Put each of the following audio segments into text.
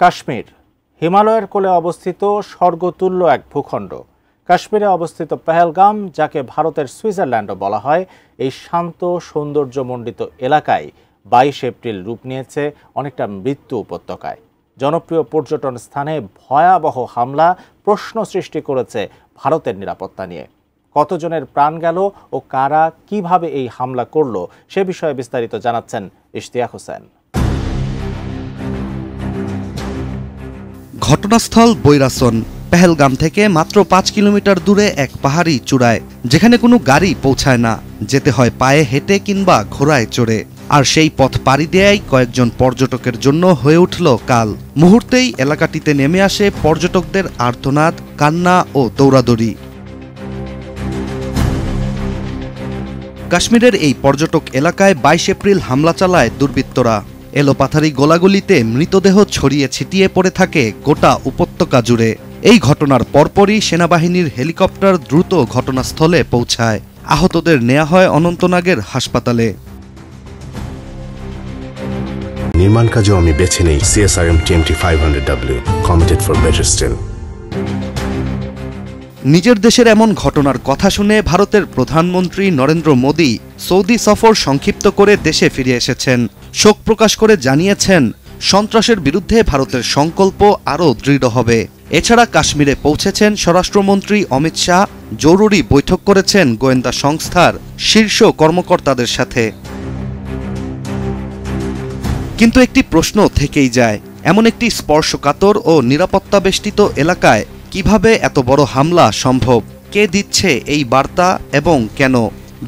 কাশ্মীর হিমালয়ের কোলে অবস্থিত স্বর্গতুল্য এক ভূখণ্ড। কাশ্মীরে অবস্থিত পেহেলগাম, যাকে ভারতের সুইজারল্যান্ডও বলা হয়, এই শান্ত সৌন্দর্যমণ্ডিত এলাকায় 22 এপ্রিল রূপ নিয়েছে অনেকটা মৃত্যু উপত্যকায়। জনপ্রিয় পর্যটন স্থানে ভয়াবহ হামলা প্রশ্ন সৃষ্টি করেছে ভারতের নিরাপত্তা নিয়ে। কতজনের প্রাণ গেল ও কারা কিভাবে এই হামলা করল সে বিষয়ে বিস্তারিত জানাচ্ছেন ইশতিয়াক হোসেন। ঘটনাস্থল বৈরাসন। পেহেলগাম থেকে মাত্র 5 কিলোমিটার দূরে এক পাহাড়ি চূড়ায়, যেখানে কোনো গাড়ি পৌঁছায় না, যেতে হয় পায়ে হেঁটে কিংবা ঘোড়ায় চড়ে। আর সেই পথ পাড়ি দেয়াই কয়েকজন পর্যটকের জন্য হয়ে উঠল কাল। মুহূর্তেই এলাকাটিতে নেমে আসে পর্যটকদের আর্তনাদ, কান্না ও দৌড়াদৌড়ি। কাশ্মীরের এই পর্যটক এলাকায় 22 এপ্রিল হামলা চালায় দুর্বৃত্তরা। এলোপাথারি গোলাগুলিতে মৃতদেহ ছড়িয়ে ছিটিয়ে পড়ে থাকে গোটা উপত্যকা জুড়ে। এই ঘটনার পরপরই সেনাবাহিনীর হেলিকপ্টার দ্রুত ঘটনাস্থলে পৌঁছায়। আহতদের নেওয়া হয় অনন্তনাগের হাসপাতালে। নির্মাণ কাজেও আমি বেছে নেই CSRM TMT 500W, committed for better still। নিজের দেশের এমন ঘটনার কথা শুনে ভারতের প্রধানমন্ত্রী নরেন্দ্র মোদি সৌদি সফর সংক্ষিপ্ত করে দেশে ফিরে এসেছেন। শোক প্রকাশ করে জানিয়েছেন, সন্ত্রাসের বিরুদ্ধে ভারতের সংকল্প আরও দৃঢ় হবে। এছাড়া কাশ্মীরে পৌঁছেছেন স্বরাষ্ট্রমন্ত্রী অমিত শাহ, জরুরি বৈঠক করেছেন গোয়েন্দা সংস্থার শীর্ষ কর্মকর্তাদের সাথে। কিন্তু একটি প্রশ্ন থেকেই যায়, এমন একটি স্পর্শকাতর ও নিরাপত্তা বেষ্টিত এলাকায় কিভাবে এত বড় হামলা সম্ভব? কে দিচ্ছে এই বার্তা এবং কেন?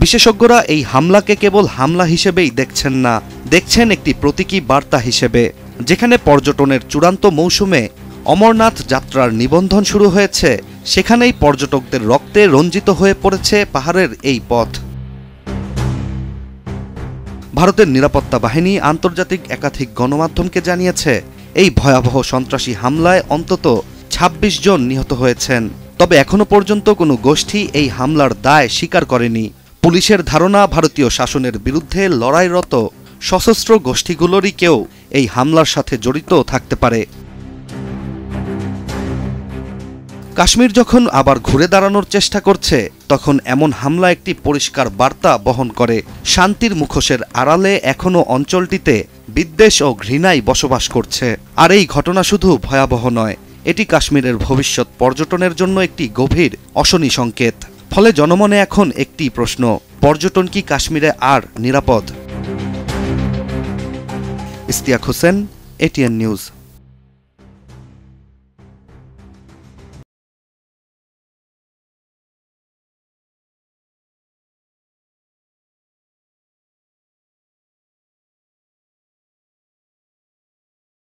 বিশেষজ্ঞরা এই হামলাকে কেবল হামলা হিসেবেই দেখছেন না, দেখছেন একটি প্রতীকী বার্তা হিসেবে। যেখানে পর্যটনের চূড়ান্ত মৌসুমে অমরনাথ যাত্রার নিবন্ধন শুরু হয়েছে, সেখানেই পর্যটকদের রক্তে রঞ্জিত হয়ে পড়েছে পাহাড়ের এই পথ। ভারতের নিরাপত্তা বাহিনী আন্তর্জাতিক একাধিক গণমাধ্যমকে জানিয়েছে, এই ভয়াবহ সন্ত্রাসী হামলায় অন্তত 26 জন নিহত হয়েছেন। তবে এখনো পর্যন্ত কোনো গোষ্ঠী এই হামলার দায় স্বীকার করেনি। পুলিশের ধারণা, ভারতীয় শাসনের বিরুদ্ধে লড়াইরত সশস্ত্র গোষ্ঠীগুলোরই কেউ এই হামলার সাথে জড়িত থাকতে পারে। কাশ্মীর যখন আবার ঘুরে দাঁড়ানোর চেষ্টা করছে, তখন এমন হামলা একটি পরিষ্কার বার্তা বহন করে। শান্তির মুখোশের আড়ালে এখনও অঞ্চলটিতে বিদ্বেষ ও ঘৃণাই বসবাস করছে। আর এই ঘটনা শুধু ভয়াবহ নয়, এটি কাশ্মীরের ভবিষ্যৎ পর্যটনের জন্য একটি গভীর অশনি সংকেত। ফলে জনমনে এখন একটি প্রশ্ন, পর্যটন কি কাশ্মীরে আর নিরাপদ? Ishtiaq Hossain, ATN news.